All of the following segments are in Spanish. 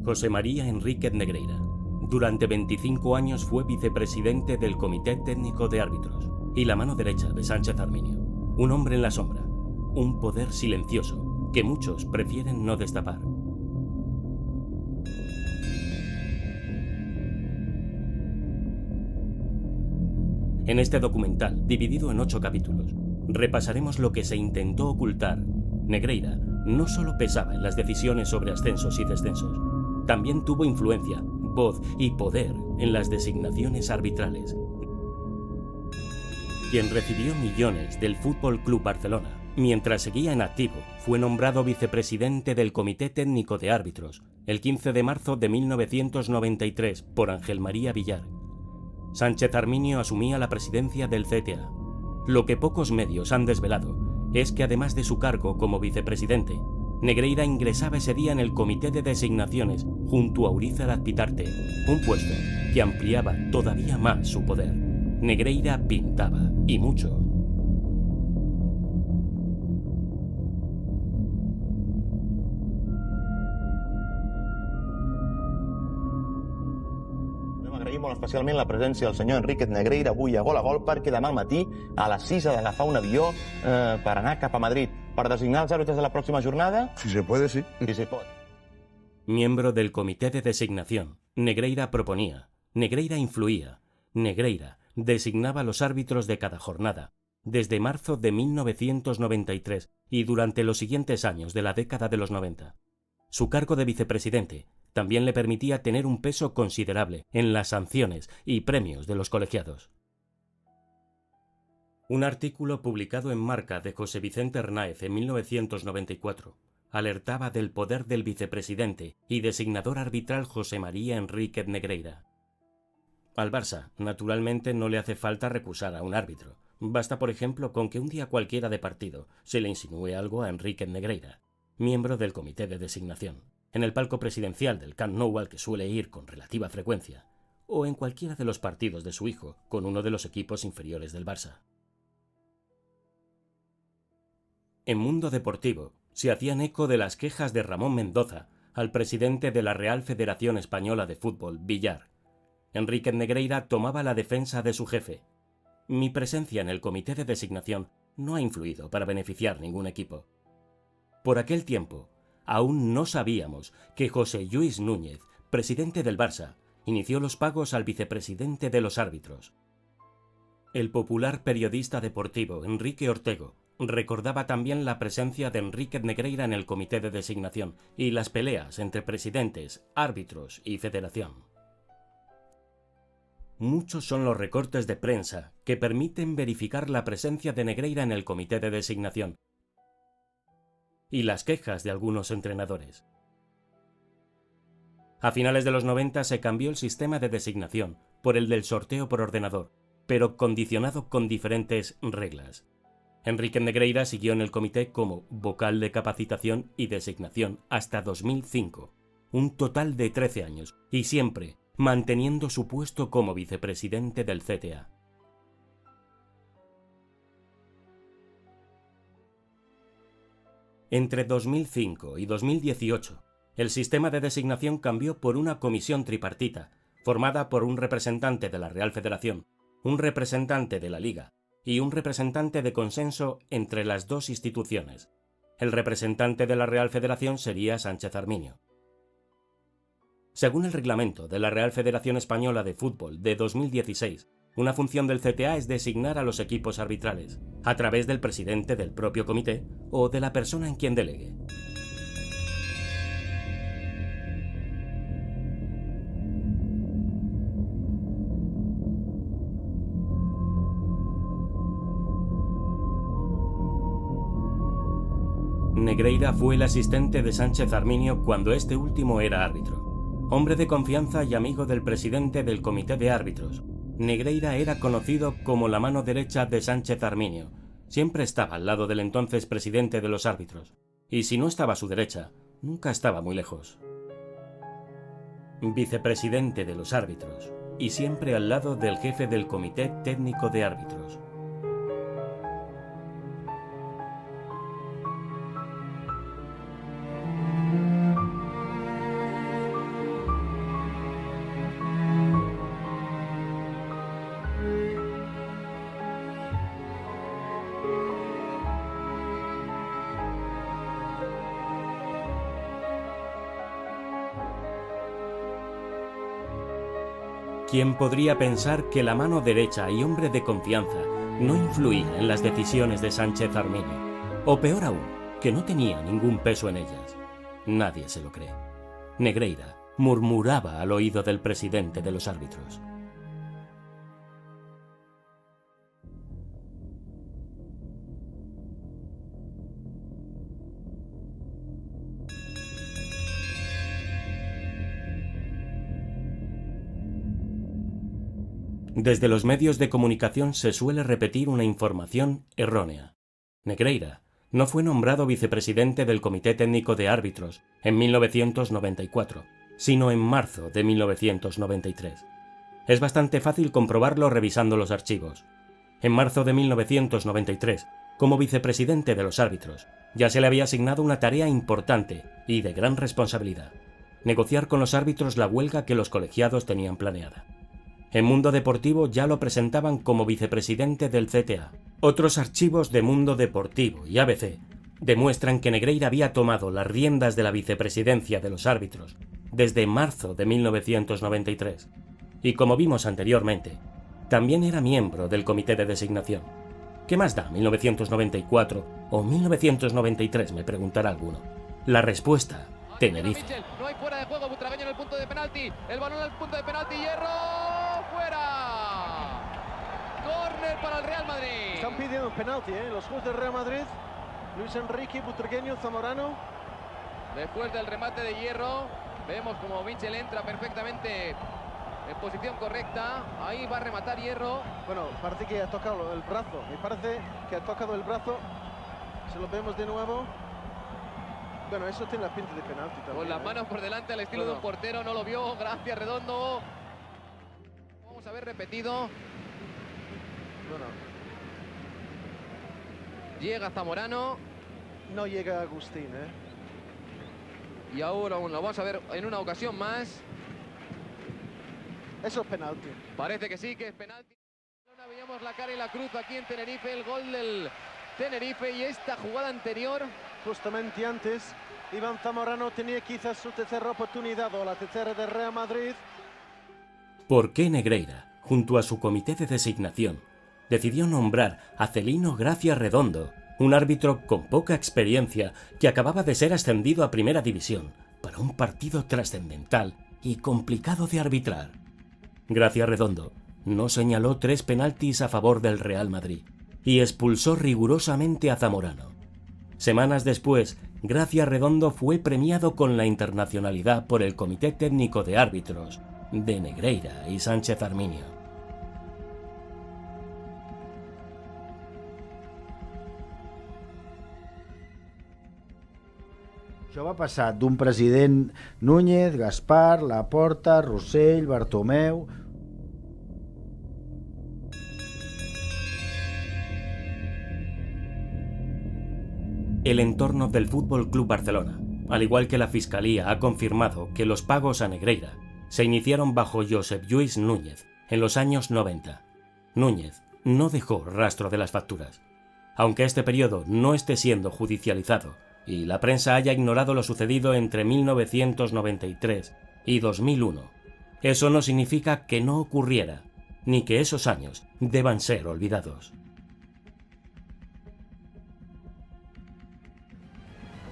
José María Enríquez Negreira. Durante 25 años fue vicepresidente del Comité Técnico de Árbitros y la mano derecha de Sánchez Arminio. Un hombre en la sombra, un poder silencioso que muchos prefieren no destapar. En este documental, dividido en 8 capítulos, repasaremos lo que se intentó ocultar. Negreira no solo pesaba en las decisiones sobre ascensos y descensos, también tuvo influencia, voz y poder en las designaciones arbitrales. Quien recibió millones del Fútbol Club Barcelona, mientras seguía en activo, fue nombrado vicepresidente del Comité Técnico de Árbitros el 15 de marzo de 1993 por Ángel María Villar. Sánchez Arminio asumía la presidencia del CTA. Lo que pocos medios han desvelado es que además de su cargo como vicepresidente, Negreira ingresaba ese día en el Comité de Designaciones junto a Urízar Azpitarte, un puesto que ampliaba todavía más su poder. Negreira pintaba, y mucho. Agraïm molt especialment la presència del senyor Enríquez Negreira avui a Gol a Gol, perquè demà al matí a les 6 ha d'agafar un avió per anar cap a Madrid per designar els àrbitres de la pròxima jornada. Si se puede, sí. Si se pot. Miembro del Comité de Designación, Negreira proponía, Negreira influía, Negreira designaba los árbitros de cada jornada, desde marzo de 1993 y durante los siguientes años de la década de los 90. Su cargo de vicepresidente también le permitía tener un peso considerable en las sanciones y premios de los colegiados. Un artículo publicado en Marca de José Vicente Hernáez en 1994 alertaba del poder del vicepresidente y designador arbitral José María Enríquez Negreira. Al Barça, naturalmente, no le hace falta recusar a un árbitro. Basta, por ejemplo, con que un día cualquiera de partido se le insinúe algo a Enríquez Negreira, miembro del Comité de Designación, en el palco presidencial del Camp Nou al que suele ir con relativa frecuencia, o en cualquiera de los partidos de su hijo con uno de los equipos inferiores del Barça. En Mundo Deportivo se hacían eco de las quejas de Ramón Mendoza al presidente de la Real Federación Española de Fútbol, Villar. Enríquez Negreira tomaba la defensa de su jefe. Mi presencia en el Comité de Designación no ha influido para beneficiar ningún equipo. Por aquel tiempo, aún no sabíamos que José Lluís Núñez, presidente del Barça, inició los pagos al vicepresidente de los árbitros. El popular periodista deportivo Enrique Ortego recordaba también la presencia de Enríquez Negreira en el Comité de Designación y las peleas entre presidentes, árbitros y federación. Muchos son los recortes de prensa que permiten verificar la presencia de Negreira en el Comité de Designación y las quejas de algunos entrenadores. A finales de los 90 se cambió el sistema de designación por el del sorteo por ordenador, pero condicionado con diferentes reglas. Enríquez Negreira siguió en el comité como vocal de capacitación y designación hasta 2005, un total de 13 años, y siempre manteniendo su puesto como vicepresidente del CTA. Entre 2005 y 2018, el sistema de designación cambió por una comisión tripartita, formada por un representante de la Real Federación, un representante de la Liga y un representante de consenso entre las dos instituciones. El representante de la Real Federación sería Sánchez Arminio. Según el reglamento de la Real Federación Española de Fútbol de 2016, una función del CTA es designar a los equipos arbitrales, a través del presidente del propio comité o de la persona en quien delegue. Negreira fue el asistente de Sánchez Arminio cuando este último era árbitro. Hombre de confianza y amigo del presidente del Comité de Árbitros, Negreira era conocido como la mano derecha de Sánchez Arminio. Siempre estaba al lado del entonces presidente de los árbitros, y si no estaba a su derecha, nunca estaba muy lejos. Vicepresidente de los árbitros, y siempre al lado del jefe del Comité Técnico de Árbitros. ¿Quién podría pensar que la mano derecha y hombre de confianza no influía en las decisiones de Sánchez Arminio? O peor aún, que no tenía ningún peso en ellas. Nadie se lo cree. Negreira murmuraba al oído del presidente de los árbitros. Desde los medios de comunicación se suele repetir una información errónea. Negreira no fue nombrado vicepresidente del Comité Técnico de Árbitros en 1994, sino en marzo de 1993. Es bastante fácil comprobarlo revisando los archivos. En marzo de 1993, como vicepresidente de los árbitros, ya se le había asignado una tarea importante y de gran responsabilidad: negociar con los árbitros la huelga que los colegiados tenían planeada. En Mundo Deportivo ya lo presentaban como vicepresidente del CTA. Otros archivos de Mundo Deportivo y ABC demuestran que Negreira había tomado las riendas de la vicepresidencia de los árbitros desde marzo de 1993. Y como vimos anteriormente, también era miembro del comité de designación. ¿Qué más da 1994 o 1993?, me preguntará alguno. La respuesta: Tenerife. No hay fuera de juego, Butragueño en el punto de penalti. El balón al punto de penalti, Hierro, fuera. Córner para el Real Madrid. Están pidiendo penalti, los jugadores del Real Madrid. Luis Enrique, Butragueño, Zamorano. Después del remate de Hierro, vemos como Mitchell entra perfectamente en posición correcta. Ahí va a rematar Hierro. Bueno, parece que ha tocado el brazo. Me parece que ha tocado el brazo. Se lo vemos de nuevo. Bueno, eso tiene la pinta de penalti también. Con las manos por delante al estilo de un portero, no lo vio. Gracias, Redondo. Vamos a ver repetido. Bueno. Llega Zamorano. No llega Agustín, Y ahora lo vamos a ver en una ocasión más. Eso es penalti. Parece que sí, que es penalti. Veíamos la cara y la cruz aquí en Tenerife, el gol del Tenerife y esta jugada anterior. Justamente antes, Iván Zamorano tenía quizás su tercera oportunidad o la tercera de Real Madrid. ¿Por qué Negreira, junto a su comité de designación, decidió nombrar a Celino Gracia Redondo, un árbitro con poca experiencia que acababa de ser ascendido a Primera División, para un partido trascendental y complicado de arbitrar? Gracia Redondo no señaló 3 penaltis a favor del Real Madrid y expulsó rigurosamente a Zamorano. Semanas después, Gracia Redondo fue premiado con la internacionalidad por el Comité Técnico de Árbitros de Negreira y Sánchez Arminio. Això va passar d'un president Núñez, Gaspar, Laporta, Rossell, Bartomeu... El entorno del Fútbol Club Barcelona, al igual que la Fiscalía, ha confirmado que los pagos a Negreira se iniciaron bajo Josep Lluís Núñez en los años 90. Núñez no dejó rastro de las facturas. Aunque este periodo no esté siendo judicializado y la prensa haya ignorado lo sucedido entre 1993 y 2001, eso no significa que no ocurriera, ni que esos años deban ser olvidados.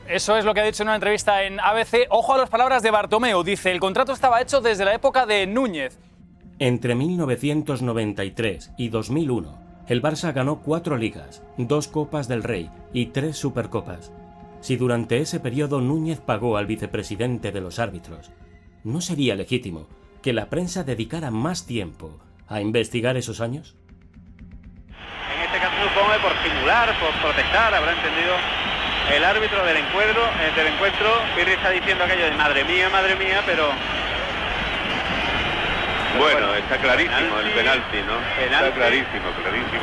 Eso es lo que ha dicho en una entrevista en ABC. Ojo a las palabras de Bartomeu. Dice, el contrato estaba hecho desde la época de Núñez. Entre 1993 y 2001, el Barça ganó 4 ligas, 2 Copas del Rey y 3 Supercopas. Si durante ese periodo Núñez pagó al vicepresidente de los árbitros, ¿no sería legítimo que la prensa dedicara más tiempo a investigar esos años? En este caso supongo que por simular, por protestar, habrá entendido el árbitro del encuentro. Pirri está diciendo aquello de madre mía, pero bueno, está clarísimo el penalti, ¿no? Está clarísimo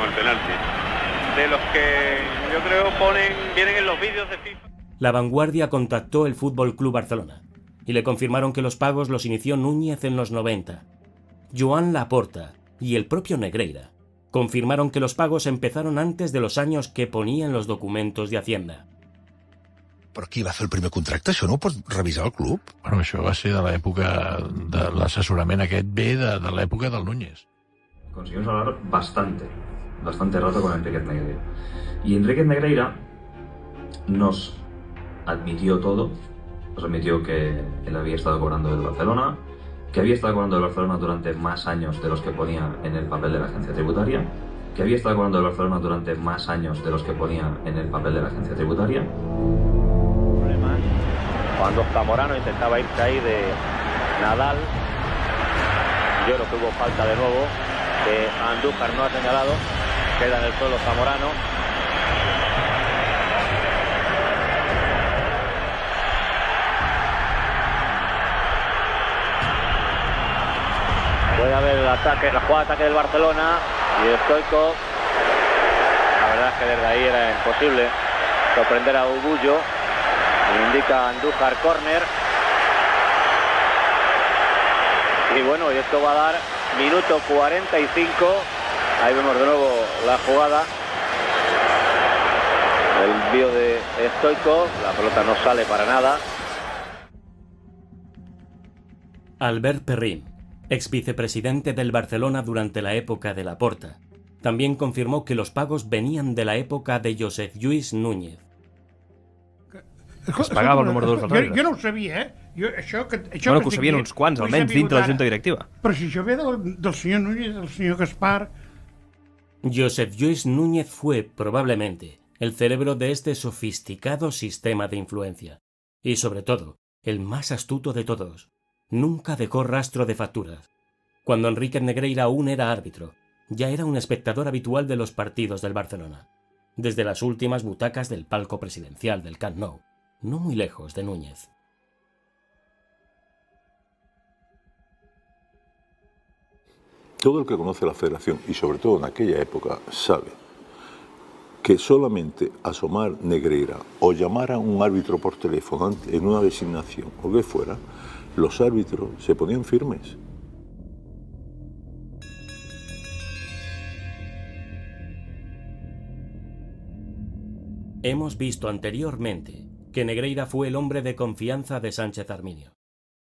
el penalti. De los que yo creo vienen en los vídeos de FIFA. La Vanguardia contactó el Fútbol Club Barcelona y le confirmaron que los pagos los inició Núñez en los 90. Joan Laporta y el propio Negreira confirmaron que los pagos empezaron antes de los años que ponía en los documentos de Hacienda. Però qui va fer el primer contracte? Això no ho pot revisar el club? Bueno, això va ser de l'època de l'assessorament aquest ve de l'època del Núñez. Conseguimos hablar bastante rato con Enriquez Negreira. Y Enriquez Negreira nos admitió todo, nos admitió que él había estado cobrando del Barcelona, que había estado cobrando del Barcelona durante más años de los que ponía en el papel de la agencia tributaria, que había estado cobrando del Barcelona durante más años de los que ponía en el papel de la agencia tributaria. Cuando Zamorano intentaba irse ahí de Nadal, yo creo que hubo falta de nuevo, que Andújar no ha señalado, queda en el suelo Zamorano. Puede haber el ataque, la jugada de ataque del Barcelona y Stoichkov. La verdad es que desde ahí era imposible sorprender a Ubullo. Indica Andújar córner. Y bueno, y esto va a dar minuto 45. Ahí vemos de nuevo la jugada. El envío de Stoichkov. La pelota no sale para nada. Albert Perrin, ex vicepresidente del Barcelona durante la época de Laporta, también confirmó que los pagos venían de la época de Josep Lluís Núñez. Es pagava el número 2 dels àrbitres. Jo no ho sabia, Això que ho sabien uns quants, almenys, dintre la junta directiva. Però si això ve del senyor Núñez, del senyor Gaspar... Josep Lluís Núñez fue, probablemente, el cerebro de este sofisticado sistema de influencia. Y, sobre todo, el más astuto de todos. Nunca dejó rastro de facturas. Cuando Enriquez Negreira aún era árbitro, ya era un espectador habitual de los partidos del Barcelona. Desde las últimas butacas del palco presidencial del Camp Nou. No muy lejos de Núñez. Todo el que conoce la Federación, y sobre todo en aquella época, sabe que solamente asomar Negreira o llamar a un árbitro por teléfono en una designación o que fuera, los árbitros se ponían firmes. Hemos visto anteriormente que Negreira fue el hombre de confianza de Sánchez Arminio.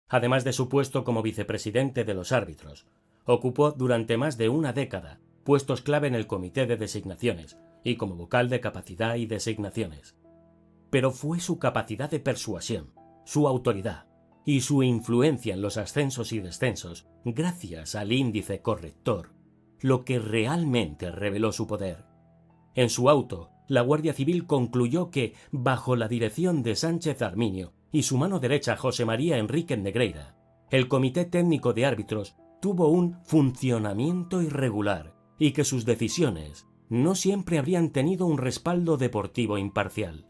Además de su puesto como vicepresidente de los árbitros, ocupó durante más de una década puestos clave en el comité de designaciones y como vocal de capacidad y designaciones. Pero fue su capacidad de persuasión, su autoridad y su influencia en los ascensos y descensos, gracias al índice corrector, lo que realmente reveló su poder. En su auto, la Guardia Civil concluyó que, bajo la dirección de Sánchez Arminio y su mano derecha José María Enríquez Negreira, el Comité Técnico de Árbitros tuvo un funcionamiento irregular y que sus decisiones no siempre habrían tenido un respaldo deportivo imparcial.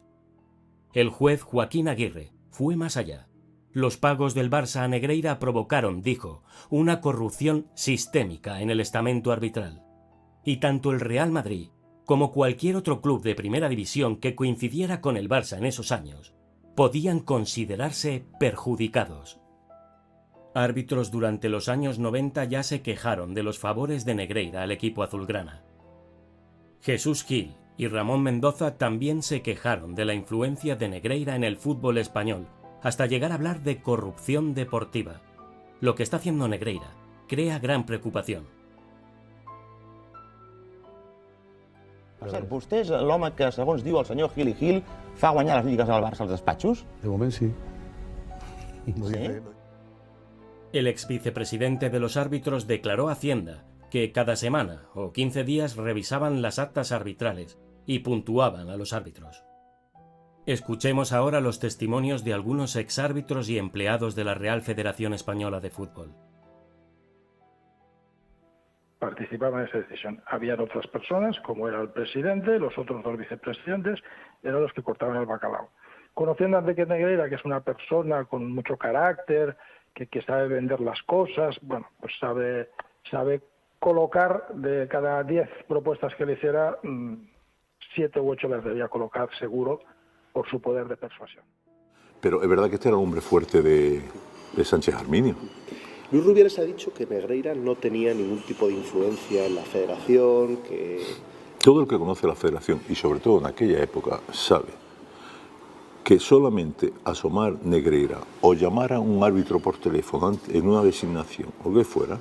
El juez Joaquín Aguirre fue más allá. Los pagos del Barça a Negreira provocaron, dijo, una corrupción sistémica en el estamento arbitral. Y tanto el Real Madrid como cualquier otro club de primera división que coincidiera con el Barça en esos años, podían considerarse perjudicados. Árbitros durante los años 90 ya se quejaron de los favores de Negreira al equipo azulgrana. Jesús Gil y Ramón Mendoza también se quejaron de la influencia de Negreira en el fútbol español, hasta llegar a hablar de corrupción deportiva. Lo que está haciendo Negreira crea gran preocupación. Per cert, vostè és l'home que, segons diu el senyor Gil i Gil, fa guanyar les lligues al Barça als despatxos? De moment sí. ¿Sí? El ex vicepresidente de los árbitros declaró a Hacienda que cada semana o 15 días revisaban las actas arbitrales y puntuaban a los árbitros. Escuchemos ahora los testimonios de algunos exárbitros y empleados de la Real Federación Española de Fútbol. Participaban en esa decisión. Habían otras personas, como era el presidente, los otros dos vicepresidentes, eran los que cortaban el bacalao. Conociendo a Enriquez Negreira, que es una persona con mucho carácter, que sabe vender las cosas, bueno, pues sabe colocar de cada 10 propuestas que le hiciera, 7 u 8 las debía colocar seguro por su poder de persuasión. Pero es verdad que este era un hombre fuerte de Sánchez Arminio. Luis Rubiales ha dicho que Negreira no tenía ningún tipo de influencia en la federación, que... Todo el que conoce la Federación, y sobre todo en aquella época, sabe que solamente asomar Negreira o llamar a un árbitro por teléfono en una designación o lo que fuera,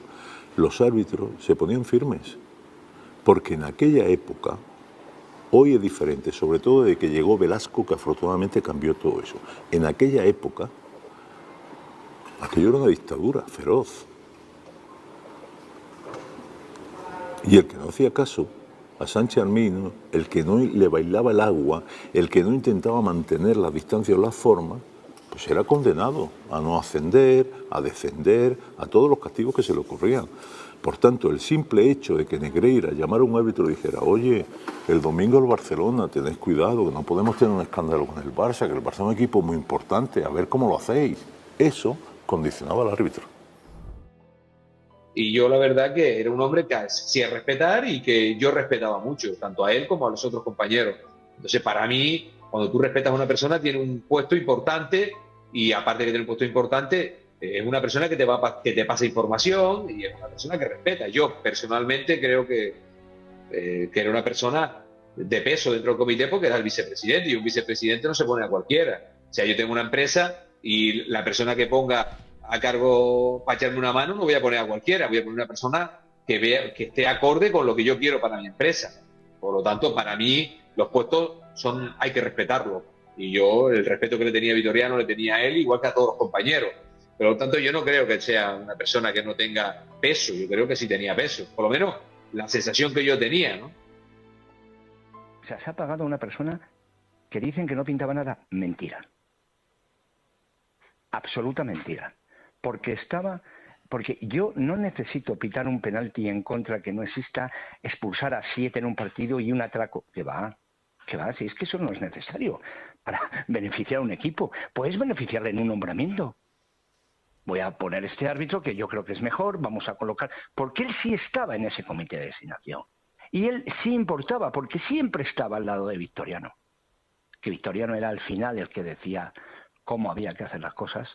los árbitros se ponían firmes. Porque en aquella época, hoy es diferente, sobre todo desde que llegó Velasco, que afortunadamente cambió todo eso. En aquella época, aquello era una dictadura feroz. Y el que no hacía caso a Sánchez Arminio, el que no le bailaba el agua, el que no intentaba mantener la distancia o la forma, pues era condenado a no ascender, a descender, a todos los castigos que se le ocurrían. Por tanto, el simple hecho de que Negreira llamara a un árbitro y dijera, oye, el domingo el Barcelona, tened cuidado, que no podemos tener un escándalo con el Barça, que el Barça es un equipo muy importante, a ver cómo lo hacéis. Eso condicionaba al árbitro. Y yo la verdad que era un hombre que hacía respetar y que yo respetaba mucho, tanto a él como a los otros compañeros. Entonces, para mí, cuando tú respetas a una persona, tiene un puesto importante y aparte de que tiene un puesto importante, es una persona que te pasa información y es una persona que respeta. Yo personalmente creo que era una persona de peso dentro del comité porque era el vicepresidente y un vicepresidente no se pone a cualquiera. O sea, yo tengo una empresa y la persona que ponga a cargo para echarme una mano no voy a poner a cualquiera, voy a poner una persona que esté acorde con lo que yo quiero para mi empresa. Por lo tanto, para mí los puestos hay que respetarlos. Y yo el respeto que le tenía a Vitoriano le tenía a él igual que a todos los compañeros. Por lo tanto, yo no creo que sea una persona que no tenga peso, yo creo que sí tenía peso, por lo menos la sensación que yo tenía, ¿no? O sea, se ha pagado a una persona que dicen que no pintaba nada. Mentira. Absoluta mentira. Porque yo no necesito pitar un penalti en contra que no exista, expulsar a 7 en un partido y un atraco. Que va, si es que eso no es necesario para beneficiar a un equipo. Puedes beneficiarle en un nombramiento. Voy a poner este árbitro que yo creo que es mejor, vamos a colocar... Porque él sí estaba en ese comité de designación. Y él sí importaba, porque siempre estaba al lado de Vitoriano. Que Vitoriano era al final el que decía cómo había que hacer las cosas,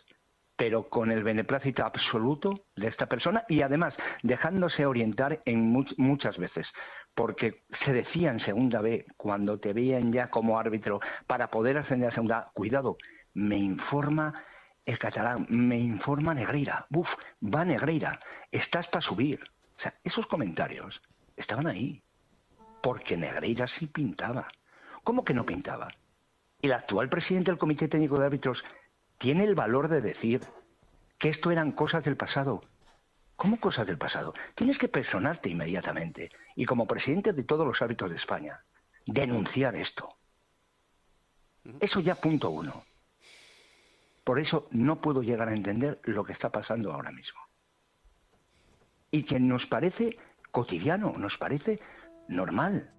pero con el beneplácito absoluto de esta persona y además dejándose orientar en muchas veces. Porque se decía en segunda B, cuando te veían ya como árbitro, para poder ascender a segunda, cuidado, me informa... El catalán, me informa Negreira. Uf, va Negreira. Estás para subir. O sea, esos comentarios estaban ahí. Porque Negreira sí pintaba. ¿Cómo que no pintaba? El actual presidente del Comité Técnico de Árbitros tiene el valor de decir que esto eran cosas del pasado. ¿Cómo cosas del pasado? Tienes que personarte inmediatamente. Y como presidente de todos los árbitros de España, denunciar esto. Eso ya punto 1. Por eso no puedo llegar a entender lo que está pasando ahora mismo. Y que nos parece cotidiano, nos parece normal.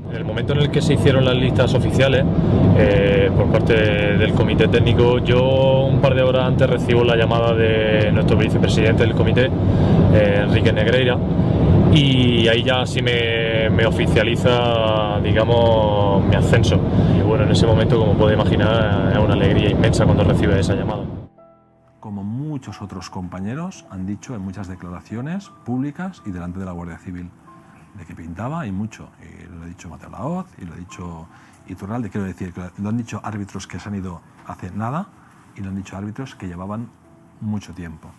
En el momento en el que se hicieron las listas oficiales por parte del comité técnico, yo un par de horas antes recibo la llamada de nuestro vicepresidente del comité, Enrique Negreira, y ahí ya sí me oficializa, digamos, mi ascenso. Y bueno, en ese momento, como puede imaginar, es una alegría inmensa cuando recibe esa llamada. Como muchos otros compañeros han dicho en muchas declaraciones públicas y delante de la Guardia Civil, de que pintaba y mucho. Y lo ha dicho Mateo Laoz y lo ha dicho Iturralde. Quiero decir que lo han dicho árbitros que se han ido hace nada y lo han dicho árbitros que llevaban mucho tiempo.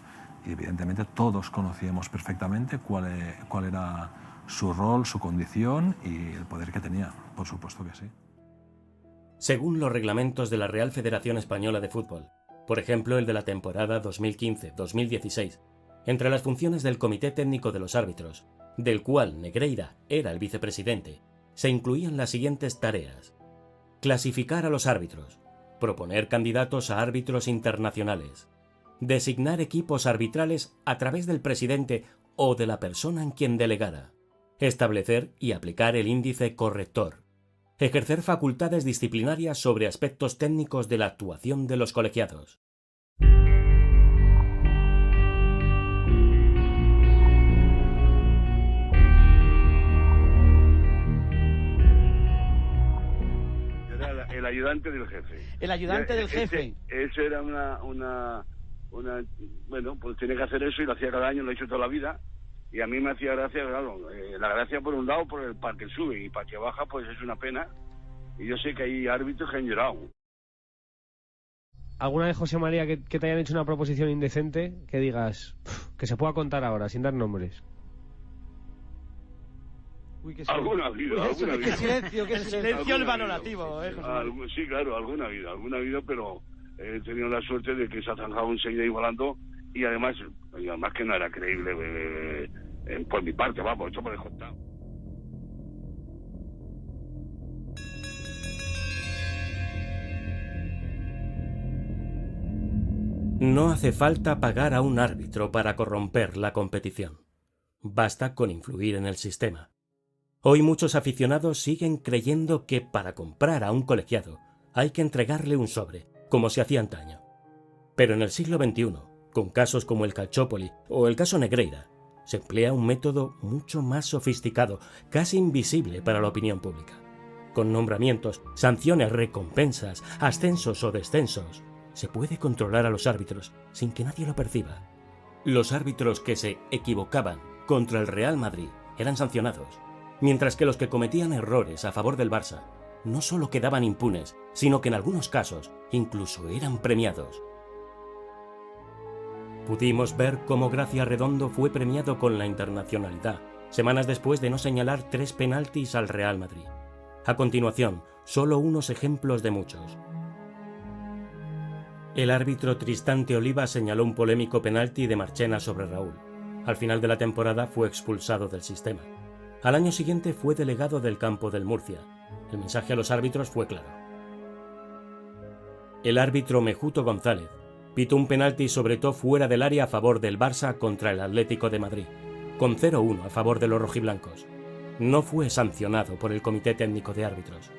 Y evidentemente todos conocíamos perfectamente cuál era su rol, su condición y el poder que tenía, por supuesto que sí. Según los reglamentos de la Real Federación Española de Fútbol, por ejemplo el de la temporada 2015-2016, entre las funciones del Comité Técnico de los Árbitros, del cual Negreira era el vicepresidente, se incluían las siguientes tareas: clasificar a los árbitros, proponer candidatos a árbitros internacionales, designar equipos arbitrales a través del presidente o de la persona en quien delegara, establecer y aplicar el índice corrector, ejercer facultades disciplinarias sobre aspectos técnicos de la actuación de los colegiados. Era el ayudante del jefe. El ayudante del jefe. Eso era una bueno, pues tiene que hacer eso y lo hacía cada año, lo ha hecho toda la vida. y a mí me hacía gracia, claro, la gracia por un lado por el para que sube y para que baja pues es una pena, y yo sé que hay árbitros que han llorado. ¿Alguna vez, José María, que te hayan hecho una proposición indecente que digas, que se pueda contar ahora, sin dar nombres? Uy, Alguna ha habido, alguna ha habido. Qué silencio, qué silencio el valorativo, José María. Sí, claro, alguna ha habido, pero he tenido la suerte de que se ha zanjado enseguida igualando, y además que no era creíble por mi parte, vamos, eso por descontado. No hace falta pagar a un árbitro para corromper la competición. Basta con influir en el sistema. Hoy muchos aficionados siguen creyendo que para comprar a un colegiado hay que entregarle un sobre, como se hacía antaño. Pero en el siglo XXI, con casos como el Calciopoli o el caso Negreira, se emplea un método mucho más sofisticado, casi invisible para la opinión pública. Con nombramientos, sanciones, recompensas, ascensos o descensos, se puede controlar a los árbitros sin que nadie lo perciba. Los árbitros que se equivocaban contra el Real Madrid eran sancionados, mientras que los que cometían errores a favor del Barça no solo quedaban impunes, sino que en algunos casos incluso eran premiados. Pudimos ver cómo Gracia Redondo fue premiado con la internacionalidad, semanas después de no señalar 3 penaltis al Real Madrid. A continuación, solo unos ejemplos de muchos. El árbitro Tristante Oliva señaló un polémico penalti de Marchena sobre Raúl. Al final de la temporada fue expulsado del sistema. Al año siguiente fue delegado del campo del Murcia. El mensaje a los árbitros fue claro. El árbitro Mejuto González pitó un penalti sobre todo fuera del área a favor del Barça contra el Atlético de Madrid, con 0-1 a favor de los rojiblancos. No fue sancionado por el Comité Técnico de Árbitros.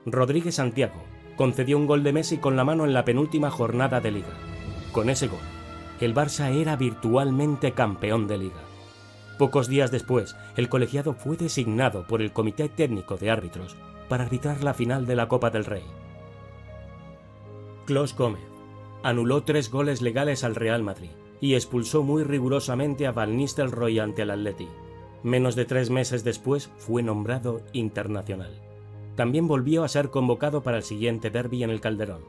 Rodríguez Santiago concedió un gol de Messi con la mano en la penúltima jornada de Liga. Con ese gol, el Barça era virtualmente campeón de Liga. Pocos días después, el colegiado fue designado por el Comité Técnico de Árbitros para arbitrar la final de la Copa del Rey. Clos Gómez anuló 3 goles legales al Real Madrid y expulsó muy rigurosamente a Van Nistelrooy ante el Atleti. Menos de 3 meses después fue nombrado internacional. También volvió a ser convocado para el siguiente derbi en el Calderón.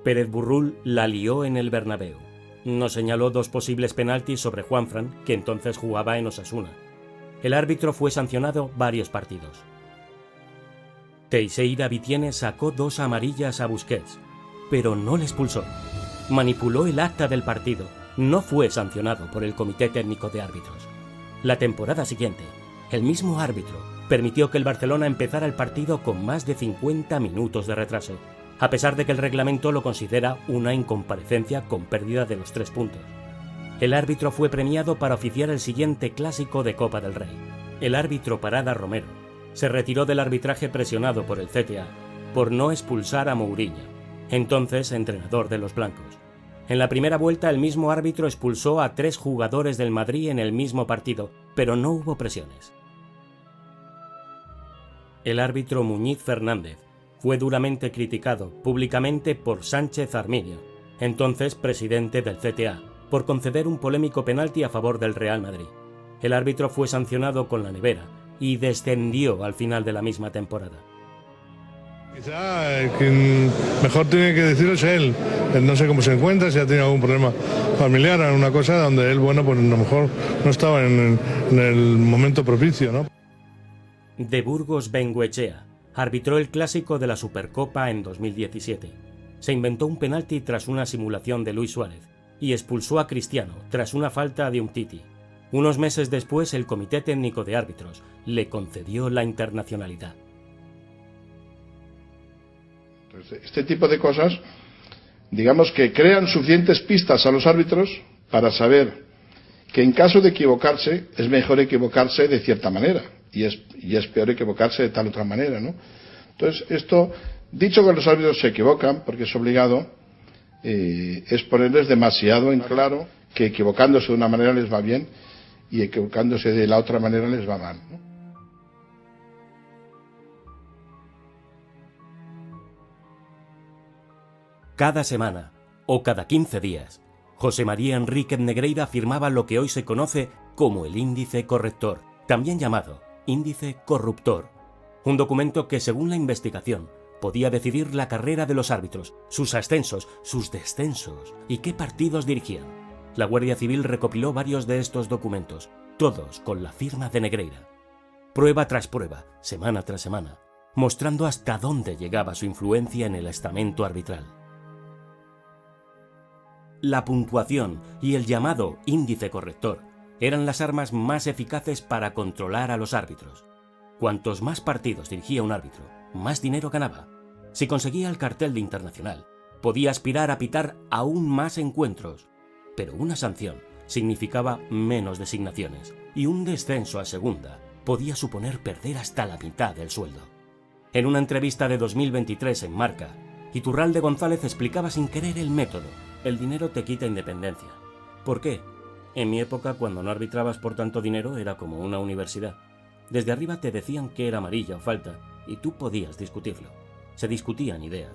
Pérez Burrul la lió en el Bernabéu. Nos señaló 2 posibles penaltis sobre Juanfran, que entonces jugaba en Osasuna. El árbitro fue sancionado varios partidos. Teixeira Vitiene sacó 2 amarillas a Busquets, pero no le expulsó. Manipuló el acta del partido. No fue sancionado por el Comité Técnico de Árbitros. La temporada siguiente, el mismo árbitro permitió que el Barcelona empezara el partido con más de 50 minutos de retraso, a pesar de que el reglamento lo considera una incomparecencia con pérdida de los 3 puntos. El árbitro fue premiado para oficiar el siguiente clásico de Copa del Rey. El árbitro Parada Romero se retiró del arbitraje presionado por el CTA por no expulsar a Mourinho, entonces entrenador de los blancos. En la primera vuelta el mismo árbitro expulsó a 3 jugadores del Madrid en el mismo partido, pero no hubo presiones. El árbitro Muñiz Fernández fue duramente criticado públicamente por Sánchez Arminio, entonces presidente del CTA, por conceder un polémico penalti a favor del Real Madrid. El árbitro fue sancionado con la nevera y descendió al final de la misma temporada. Quizá quien mejor tiene que decirlo es él. No sé cómo se encuentra, si ha tenido algún problema familiar, alguna cosa donde él, bueno, pues a lo mejor no estaba en el momento propicio, ¿no? De Burgos Bengoechea arbitró el clásico de la Supercopa en 2017. Se inventó un penalti tras una simulación de Luis Suárez y expulsó a Cristiano tras una falta de Umtiti. Unos meses después, el Comité Técnico de Árbitros le concedió la internacionalidad. Entonces, este tipo de cosas, digamos que crean suficientes pistas a los árbitros para saber que en caso de equivocarse, es mejor equivocarse de cierta manera. Y es peor equivocarse de tal otra manera, ¿no? Entonces, esto, dicho que los árbitros se equivocan, porque es obligado, es ponerles demasiado en claro que equivocándose de una manera les va bien y equivocándose de la otra manera les va mal, ¿no? Cada semana, o cada 15 días, José María Enríquez Negreira firmaba lo que hoy se conoce como el índice corrector, también llamado índice corruptor. Un documento que, según la investigación, podía decidir la carrera de los árbitros, sus ascensos, sus descensos y qué partidos dirigían. La Guardia Civil recopiló varios de estos documentos, todos con la firma de Negreira. Prueba tras prueba, semana tras semana, mostrando hasta dónde llegaba su influencia en el estamento arbitral. La puntuación y el llamado índice corrector eran las armas más eficaces para controlar a los árbitros. Cuantos más partidos dirigía un árbitro, más dinero ganaba. Si conseguía el cartel de internacional, podía aspirar a pitar aún más encuentros, pero una sanción significaba menos designaciones y un descenso a segunda podía suponer perder hasta la mitad del sueldo. En una entrevista de 2023 en Marca, Iturralde González explicaba sin querer el método. El dinero te quita independencia. ¿Por qué? En mi época, cuando no arbitrabas por tanto dinero, era como una universidad. Desde arriba te decían que era amarilla o falta, y tú podías discutirlo. Se discutían ideas.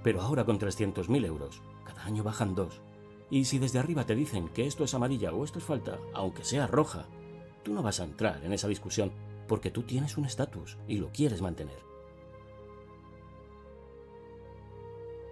Pero ahora con 300.000 euros, cada año bajan 2. Y si desde arriba te dicen que esto es amarilla o esto es falta, aunque sea roja, tú no vas a entrar en esa discusión porque tú tienes un estatus y lo quieres mantener.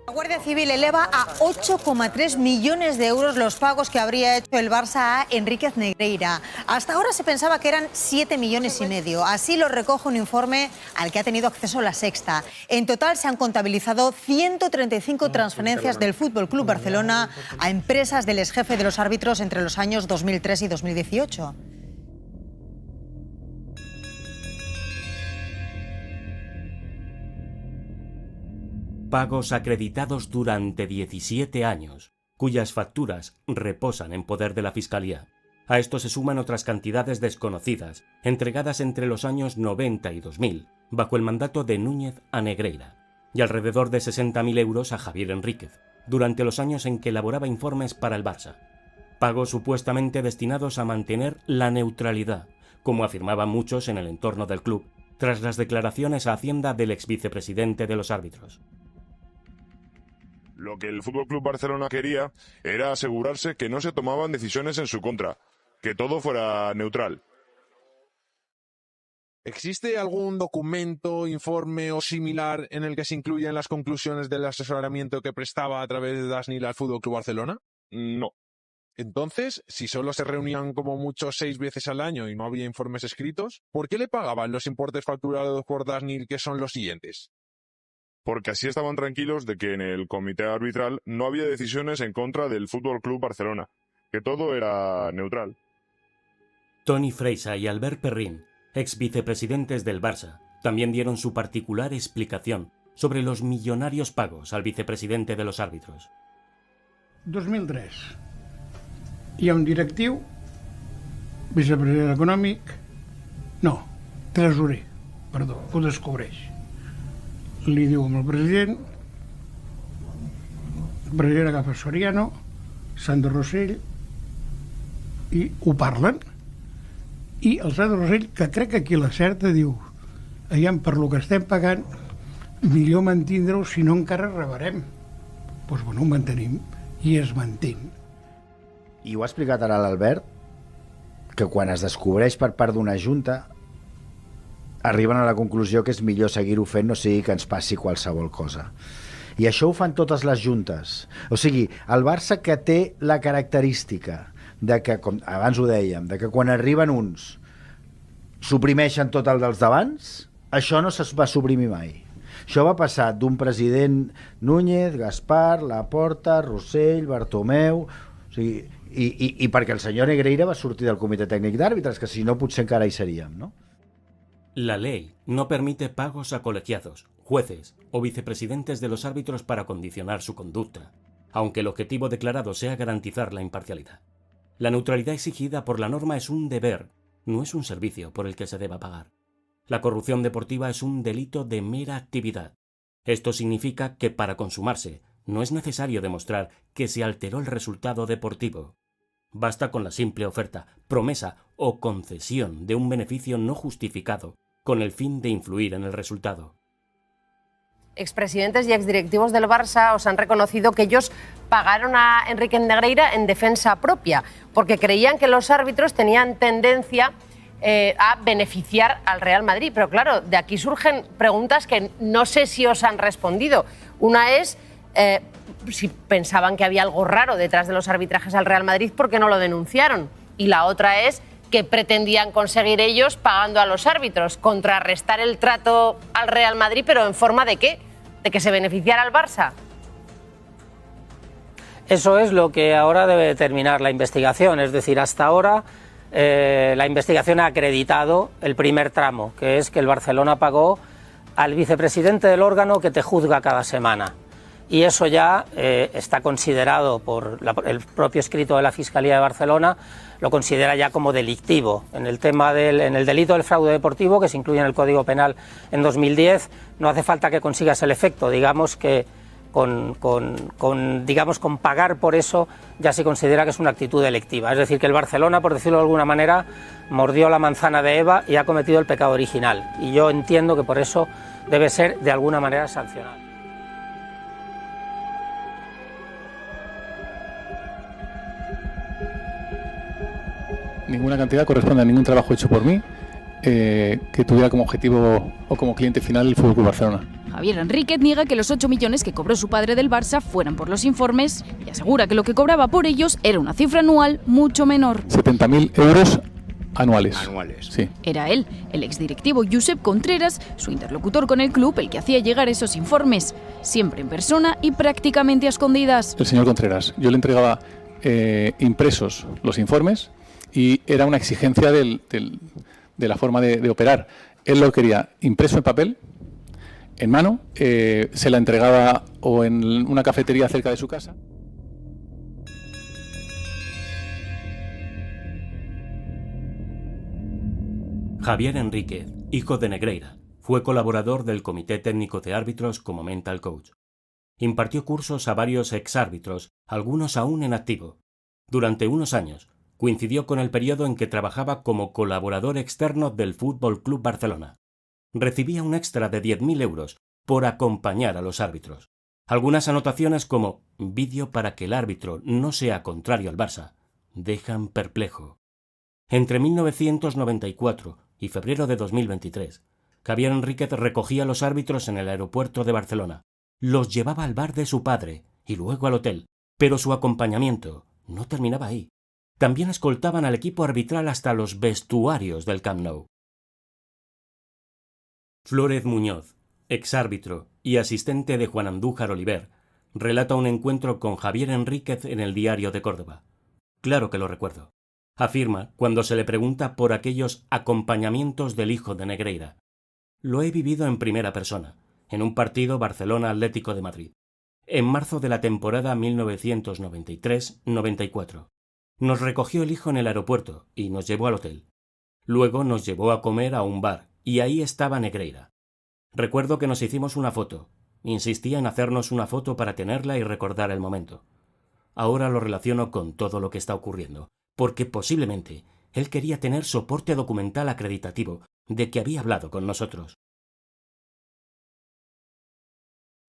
La Guardia Civil eleva a 8,3 millones de euros los pagos que habría hecho el Barça a Enríquez Negreira. Hasta ahora se pensaba que eran 7,5 millones. Así lo recoge un informe al que ha tenido acceso La Sexta. En total se han contabilizado 135 transferencias del Fútbol Club Barcelona a empresas del exjefe de los árbitros entre los años 2003 y 2018. Pagos acreditados durante 17 años, cuyas facturas reposan en poder de la Fiscalía. A esto se suman otras cantidades desconocidas, entregadas entre los años 90 y 2000, bajo el mandato de Núñez a Negreira, y alrededor de 60.000 euros a Javier Enríquez, durante los años en que elaboraba informes para el Barça. Pagos supuestamente destinados a mantener la neutralidad, como afirmaban muchos en el entorno del club, tras las declaraciones a Hacienda del exvicepresidente de los árbitros. Lo que el FC Barcelona quería era asegurarse que no se tomaban decisiones en su contra, que todo fuera neutral. ¿Existe algún documento, informe o similar en el que se incluyan las conclusiones del asesoramiento que prestaba a través de Dasnil al FC Barcelona? No. Entonces, si solo se reunían como mucho 6 veces al año y no había informes escritos, ¿por qué le pagaban los importes facturados por Dasnil, que son los siguientes? Porque así estaban tranquilos de que en el comité arbitral no había decisiones en contra del FC Barcelona, que todo era neutral. Toni Freixa y Albert Perrin, ex vicepresidentes del Barça, también dieron su particular explicación sobre los millonarios pagos al vicepresidente de los árbitros. 2003. Hi ha un directiu, vicepresident econòmic, no, tresorer, perdó, ho descobreix. Li diu al president, el president agafa Soriano, Sandro Rosell, i ho parlen, i el Sandro Rosell, que crec que aquí l'acerta, diu, aviam, per lo que estem pagant, millor mantindre-ho, si no encara rebarem. Doncs bueno, ho mantenim, i es mantén. I ho ha explicat ara l'Albert, que quan es descobreix per part d'una junta, arriben a la conclusió que és millor seguir-ho fent, no sigui que ens passi qualsevol cosa. I això ho fan totes les juntes. O sigui, el Barça, que té la característica de que, com abans ho dèiem, de que quan arriben uns suprimeixen tot el dels d'abans, això no es va suprimir mai. Això va passar d'un president Núñez, Gaspar, Laporta, Rossell, Bartomeu... O sigui, i perquè el senyor Negreira va sortir del comitè tècnic d'àrbitres, que si no potser encara hi seríem, no? La ley no permite pagos a colegiados, jueces o vicepresidentes de los árbitros para condicionar su conducta, aunque el objetivo declarado sea garantizar la imparcialidad. La neutralidad exigida por la norma es un deber, no es un servicio por el que se deba pagar. La corrupción deportiva es un delito de mera actividad. Esto significa que para consumarse no es necesario demostrar que se alteró el resultado deportivo. Basta con la simple oferta, promesa o concesión de un beneficio no justificado con el fin de influir en el resultado. Expresidentes y exdirectivos del Barça os han reconocido que ellos pagaron a Enríquez Negreira en defensa propia, porque creían que los árbitros tenían tendencia a beneficiar al Real Madrid. Pero claro, de aquí surgen preguntas que no sé si os han respondido. Una es si pensaban que había algo raro detrás de los arbitrajes al Real Madrid, ¿por qué no lo denunciaron? Y la otra es qué pretendían conseguir ellos pagando a los árbitros, contrarrestar el trato al Real Madrid, pero ¿en forma de qué? ¿De que se beneficiara al Barça? Eso es lo que ahora debe determinar la investigación, es decir, hasta ahora la investigación ha acreditado el primer tramo, que es que el Barcelona pagó al vicepresidente del órgano que te juzga cada semana. Y eso ya está considerado por el propio escrito de la Fiscalía de Barcelona, lo considera ya como delictivo. En el tema en el delito del fraude deportivo, que se incluye en el Código Penal en 2010, no hace falta que consigas el efecto, digamos que con pagar por eso ya se considera que es una actitud delictiva. Es decir, que el Barcelona, por decirlo de alguna manera, mordió la manzana de Eva y ha cometido el pecado original. Y yo entiendo que por eso debe ser de alguna manera sancionado. Ninguna cantidad corresponde a ningún trabajo hecho por mí que tuviera como objetivo o como cliente final el FC Barcelona. Javier Enríquez niega que los 8 millones que cobró su padre del Barça fueran por los informes y asegura que lo que cobraba por ellos era una cifra anual mucho menor. 70.000 euros anuales. Sí. Era él, el exdirectivo Josep Contreras, su interlocutor con el club, el que hacía llegar esos informes, siempre en persona y prácticamente a escondidas. El señor Contreras. Yo le entregaba impresos los informes y era una exigencia de la forma de operar. Él lo quería impreso en papel, en mano, se la entregaba o en una cafetería cerca de su casa. Javier Enríquez, hijo de Negreira, fue colaborador del Comité Técnico de Árbitros como mental coach. Impartió cursos a varios exárbitros, algunos aún en activo. Durante unos años, coincidió con el periodo en que trabajaba como colaborador externo del Fútbol Club Barcelona. Recibía un extra de 10.000 euros por acompañar a los árbitros. Algunas anotaciones como vídeo para que el árbitro no sea contrario al Barça dejan perplejo. Entre 1994 y febrero de 2023, Javier Enríquez recogía a los árbitros en el aeropuerto de Barcelona, los llevaba al bar de su padre y luego al hotel, pero su acompañamiento no terminaba ahí. También escoltaban al equipo arbitral hasta los vestuarios del Camp Nou. Flórez Muñoz, exárbitro y asistente de Juan Andújar Oliver, relata un encuentro con Javier Enríquez en el Diario de Córdoba. Claro que lo recuerdo. Afirma cuando se le pregunta por aquellos acompañamientos del hijo de Negreira. Lo he vivido en primera persona, en un partido Barcelona-Atlético de Madrid, en marzo de la temporada 1993-94. Nos recogió el hijo en el aeropuerto y nos llevó al hotel. Luego nos llevó a comer a un bar y ahí estaba Negreira. Recuerdo que nos hicimos una foto. Insistía en hacernos una foto para tenerla y recordar el momento. Ahora lo relaciono con todo lo que está ocurriendo, porque posiblemente él quería tener soporte documental acreditativo de que había hablado con nosotros.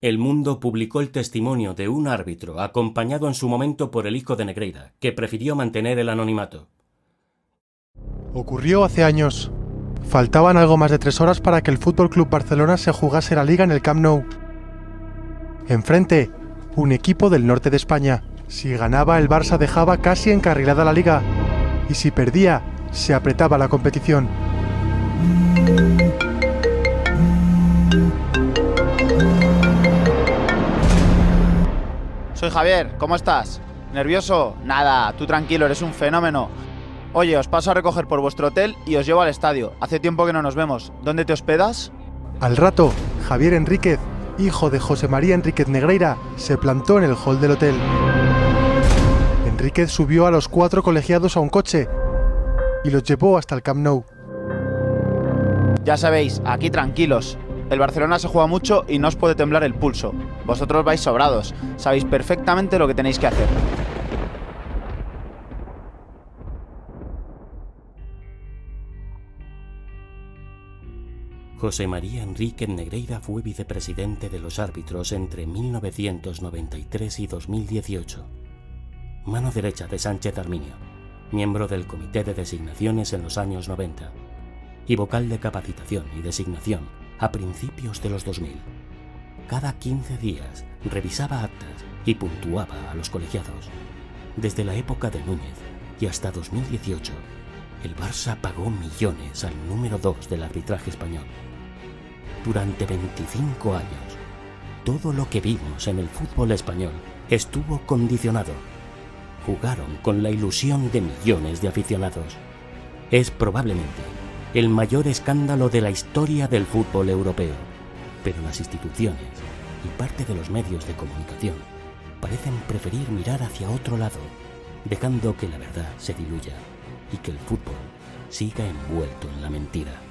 El Mundo publicó el testimonio de un árbitro acompañado en su momento por el hijo de Negreira, que prefirió mantener el anonimato. Ocurrió hace años. Faltaban algo más de 3 horas para que el FC Barcelona se jugase la Liga en el Camp Nou. Enfrente, un equipo del norte de España. Si ganaba, el Barça dejaba casi encarrilada la Liga. Y si perdía, se apretaba la competición. Soy Javier, ¿cómo estás? ¿Nervioso? Nada, tú tranquilo, eres un fenómeno. Oye, os paso a recoger por vuestro hotel y os llevo al estadio. Hace tiempo que no nos vemos. ¿Dónde te hospedas? Al rato, Javier Enríquez, hijo de José María Enríquez Negreira, se plantó en el hall del hotel. Enríquez subió a los 4 colegiados a un coche y los llevó hasta el Camp Nou. Ya sabéis, aquí tranquilos. El Barcelona se juega mucho y no os puede temblar el pulso. Vosotros vais sobrados, sabéis perfectamente lo que tenéis que hacer. José María Enríquez Negreira fue vicepresidente de los árbitros entre 1993 y 2018. Mano derecha de Sánchez Arminio, miembro del Comité de Designaciones en los años 90 y vocal de capacitación y designación a principios de los 2000. Cada 15 días revisaba actas y puntuaba a los colegiados. Desde la época de Núñez y hasta 2018, el Barça pagó millones al número 2 del arbitraje español. Durante 25 años, todo lo que vimos en el fútbol español estuvo condicionado. Jugaron con la ilusión de millones de aficionados. Es probablemente el mayor escándalo de la historia del fútbol europeo, pero las instituciones y parte de los medios de comunicación parecen preferir mirar hacia otro lado, dejando que la verdad se diluya y que el fútbol siga envuelto en la mentira.